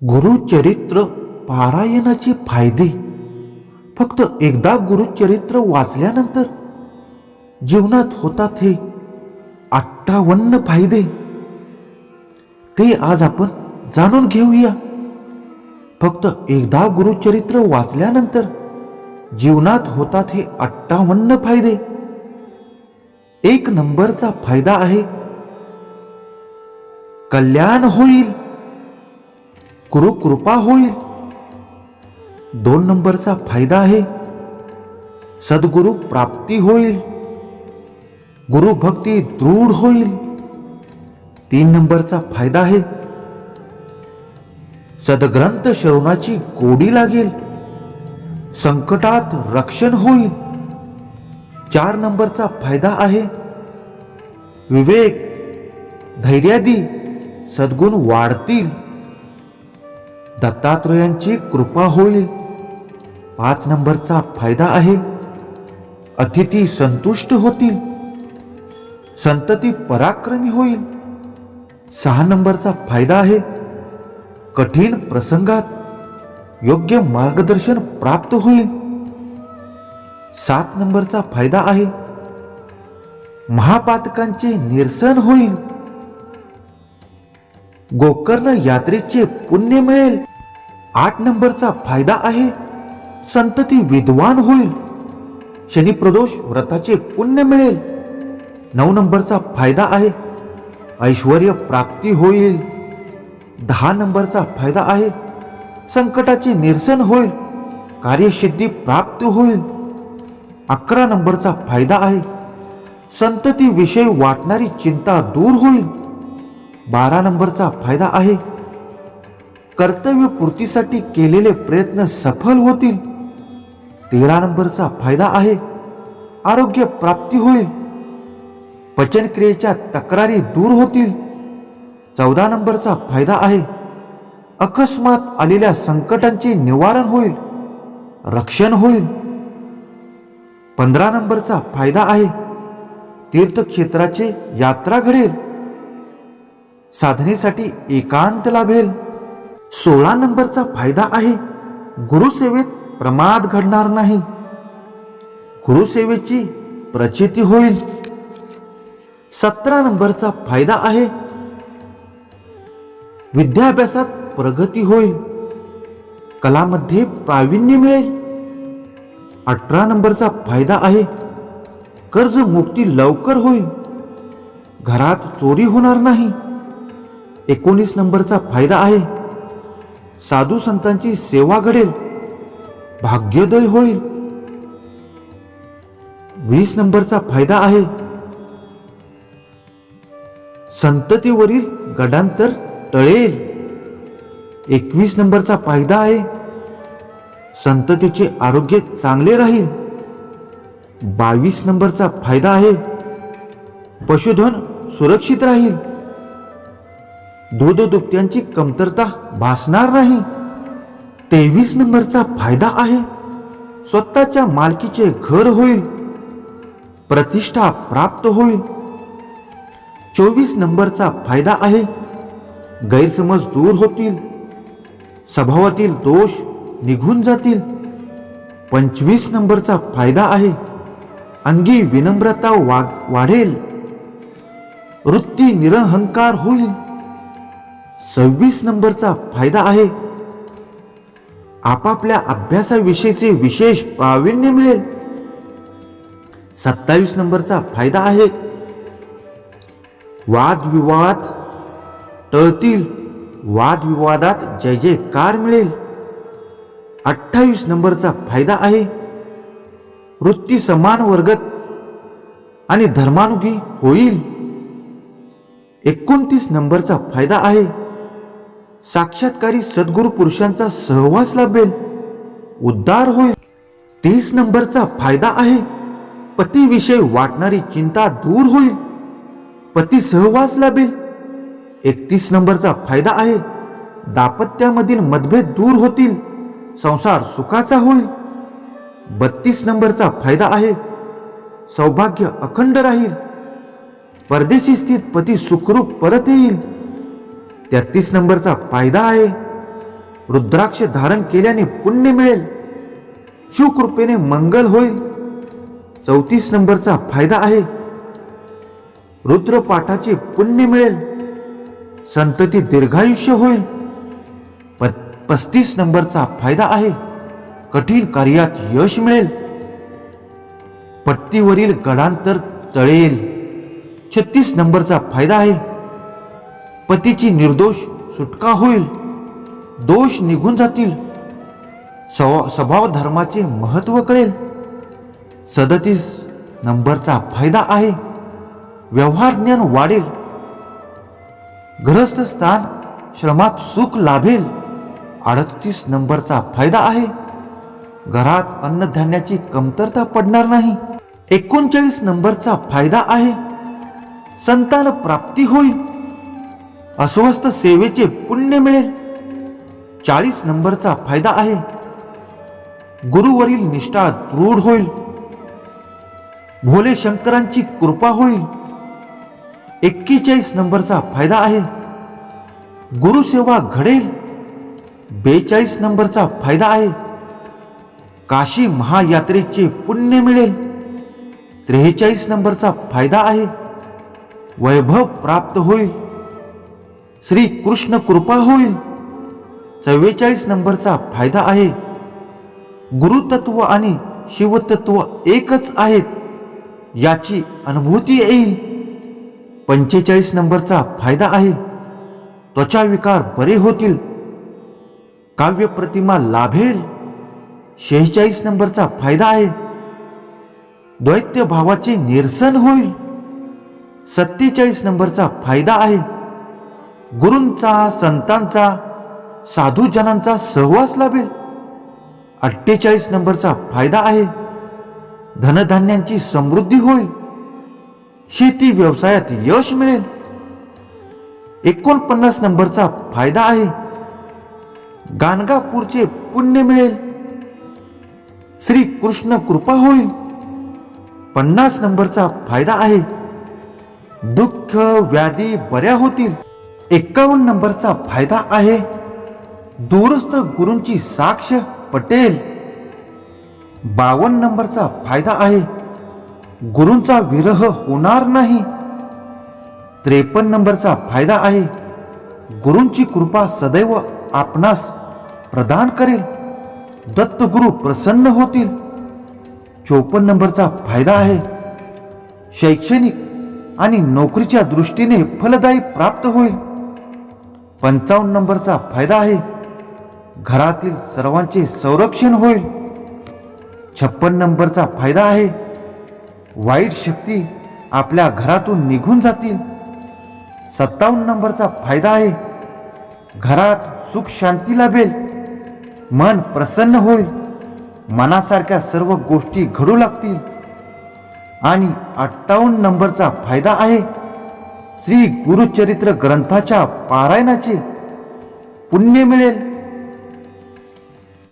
गुरुचरित्र पारायणाचे फायदे. फक्त एकदा गुरुचरित्र वाचल्यानंतर जीवनात होतात हे 58 फायदे. ते आज आपण जाणून घेऊया. फक्त एकदा गुरुचरित्र वाचल्यानंतर जीवनात होतात हे 58 फायदे. 1 नंबरचा फायदा आहे कल्याण होईल, गुरुकृपा होईल. 2 नंबरचा फायदा आहे सद्गुरु प्राप्ती होईल, गुरुभक्ती दृढ होईल. 3 नंबरचा फायदा आहे सद्ग्रंथ श्रवणाची गोडी लागेल, संकटात रक्षण होईल. 4 नंबरचा फायदा आहे विवेक, धैर्यादी सद्गुण वाढतील, दत्तात्रयांची कृपा होईल. 5 नंबरचा फायदा आहे अतिथी संतुष्ट होतील, संतती पराक्रमी होईल. 6 नंबरचा फायदा आहे कठीण प्रसंगात योग्य मार्गदर्शन प्राप्त होईल. 7 नंबरचा फायदा आहे महापातकांचे निरसन होईल, गोकर्ण यात्रेचे पुण्य मिळेल. 8 नंबरचा फायदा आहे संतती विद्वान होईल, शनिप्रदोष व्रताचे पुण्य मिळेल. 9 नंबरचा फायदा आहे ऐश्वर्य प्राप्ती होईल. 10 नंबरचा फायदा आहे संकटाचे निरसन होईल, कार्यसिद्धी प्राप्त होईल. 11 नंबरचा फायदा आहे संतती विषयी वाटणारी चिंता दूर होईल. 12 नंबरचा फायदा आहे कर्तव्य पूर्तीसाठी केलेले प्रयत्न सफल होतील. 13 नंबरचा फायदा आहे आरोग्य प्राप्ती होईल, पचनक्रियेच्या तक्रारी दूर होतील. 14 नंबरचा फायदा आहे अकस्मात आलेल्या संकटांचे निवारण होईल, रक्षण होईल. 15 नंबरचा फायदा आहे तीर्थक्षेत्राचे यात्रा घडेल, साधनेसाठी एकांत लाभेल. 16 नंबरचा फायदा आहे गुरुसेवेत प्रमाद घडणार नाही, गुरुसेवेची प्रचिती होईल. 17 नंबरचा फायदा आहे विद्याभ्यासात प्रगती होईल, कलामध्ये प्रावीण्य मिळेल. 18 नंबरचा फायदा आहे कर्जमुक्ती लवकर होईल, घरात चोरी होणार नाही. 19 नंबरचा फायदा आहे साधू संतांची सेवा घडेल, भाग्योदय होईल. 20 नंबरचा फायदा आहे संततीवरील गडांतर टळेल. 21 नंबरचा फायदा आहे संततीचे आरोग्य चांगले राहील. 22 नंबरचा फायदा आहे पशुधन सुरक्षित राहील, दूध दुभत्यांची कमतरता भासणार नाही. 23 नंबरचा फायदा आहे स्वतःच्या मालकीचे घर होईल, प्रतिष्ठा प्राप्त होईल. 24 नंबरचा फायदा आहे गैरसमज दूर होतील, स्वभावातील दोष निघून जातील. 25 नंबरचा फायदा आहे अंगी विनम्रता वाढेल, वृत्ती निरहंकार होईल. 26 नंबरचा फायदा आहे आपापल्या अभ्यासाविषयीचे विशेष प्रावीण्य मिळेल. 27 नंबरचा फायदा आहे वादविवाद टळतील, वादविवादात जय जयकार मिळेल. 28 नंबरचा फायदा आहे वृत्ती समान वर्गत आणि धर्मानुगी होईल. 29 नंबरचा फायदा आहे साक्षात्कारी सद्गुरु पुरुषांचा सहवास लाभेल, उद्धार होईल. 30 नंबरचा फायदा आहे पतीविषयी वाटणारी चिंता दूर होईल, पती सहवास लाभेल. 31 नंबरचा फायदा आहे दाम्पत्यामधील मतभेद दूर होतील, संसार सुखाचा होईल. 32 नंबरचा फायदा आहे सौभाग्य अखंड राहील, परदेशी स्थित पती सुखरूप परत येईल. 33 नंबरचा फायदा आहे रुद्राक्ष धारण केल्याने पुण्य मिळेल. शिवकृपेने मंगल होईल. 34 नंबरचा फायदा आहे. रुद्रपाठाचे पुण्य मिळेल. संतती दीर्घायुष्य होईल. 35 नंबरचा फायदा आहे. कठीण कार्यात यश मिळेल. पट्टीवरील गडांतर तळेल. 36 नंबरचा फायदा आहे. पतीची निर्दोष सुटका होईल. दोष निघून जातील. स्वभाव धर्माचे महत्व कळेल. 37 नंबरचा फायदा आहे. व्यवहार ज्ञान वाढेल. गृहस्थ स्थान श्रमात सुख लाभेल. 38 नंबरचा फायदा आहे. घरात अन्नधान्याची कमतरता पडणार नाही. 39 नंबरचा फायदा आहे. संतान प्राप्ती होईल. अस्वस्थ सेवेचे पुण्य मिळेल. 40 नंबरचा फायदा आहे. गुरुवरील निष्ठा दृढ होईल. भोले शंकरांची कृपा होईल. 41 नंबरचा फायदा आहे. गुरुसेवा घडेल. 42 नंबरचा फायदा आहे. काशी महायात्रेचे पुण्य मिळेल. 43 नंबरचा फायदा आहे. वैभव प्राप्त होईल. श्री कृष्ण कृपा होईल. 44 नंबरचा फायदा आहे. गुरुतत्व आणि शिवतत्व एकच आहेत याची अनुभूती येईल. 45 नंबरचा फायदा आहे. त्वचा विकार बरे होतील. काव्य प्रतिमा लाभेल. 46 नंबरचा फायदा आहे. द्वैत्य भावाचे निरसन होईल. 47 नंबरचा फायदा आहे. गुरूंचा, संतांचा, साधूजनांचा सहवास लाभेल. 48 नंबरचा फायदा आहे. धनधान्यांची समृद्धी होईल. शेती व्यवसायात यश मिळेल. 49 नंबरचा फायदा आहे. गाणगापूरचे पुण्य मिळेल. श्री कृष्ण कृपा होईल. 50 नंबरचा फायदा आहे. दुःख व्याधी बऱ्या होतील. 51 नंबरचा फायदा आहे. दूरस्थ गुरूंची साक्ष पटेल. 52 नंबरचा फायदा आहे. गुरूंचा विरह होणार नाही. 53 नंबरचा फायदा आहे. गुरूंची कृपा सदैव आपणास प्रदान करेल. दत्तगुरु प्रसन्न होतील. 54 नंबरचा फायदा आहे. शैक्षणिक आणि नोकरीच्या दृष्टीने फलदायी प्राप्त होईल. 55 नंबरचा फायदा आहे. घरातील सर्वांचे संरक्षण होईल. 56 नंबरचा फायदा आहे. वाईट शक्ती आपल्या घरातून निघून जातील. 57 नंबरचा फायदा आहे. घरात सुख शांती लाभेल. मन प्रसन्न होईल. मनासारख्या सर्व गोष्टी घडू लागतील. आणि 58 नंबरचा फायदा आहे. श्री गुरुचरित्र ग्रंथाच्या पारायणाचे पुण्य मिळेल.